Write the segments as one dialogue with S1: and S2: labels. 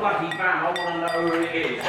S1: bloody van, I want to know who it is.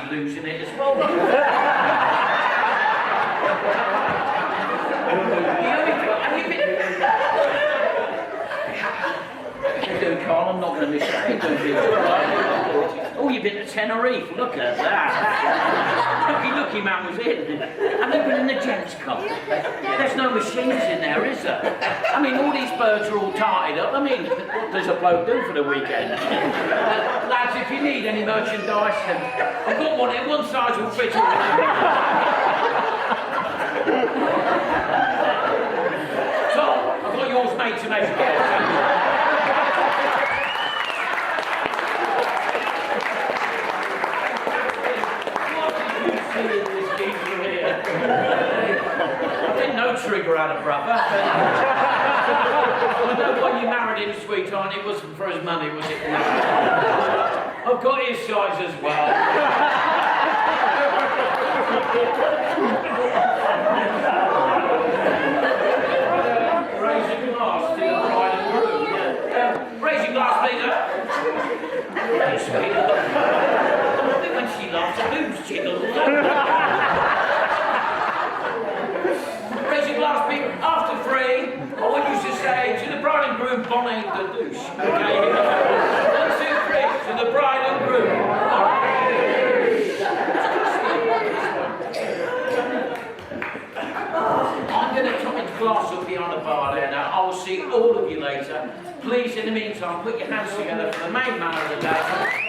S1: Losing it as well. Carl, I'm not going to miss that. Oh, you've been to Tenerife. Look at that. Looky man was in. Have they been in the gents' cup? There's no machines in there, is there? I mean, all these birds are all tarted up. I mean, what does a bloke do for the weekend? Lads, if you need any merchandise, I've got one here. One size will fit all. Tom, I've got yours made to measure. Trigger had a brother. I know when you married him, sweetheart, it wasn't for his money, was it? No. I've got his size as well. Raise a glass to the bride and groom. Raise your glass, Peter. Very sweet. I think when she laughs, her boobs jiggle. After three, I want you to say to the bride and groom, bonnet de douche. Okay? 1, 2, 3, to the bride and groom. I'm going to top the glass up behind the bar there now. I will see all of you later. Please, in the meantime, put your hands together for the main man of the day.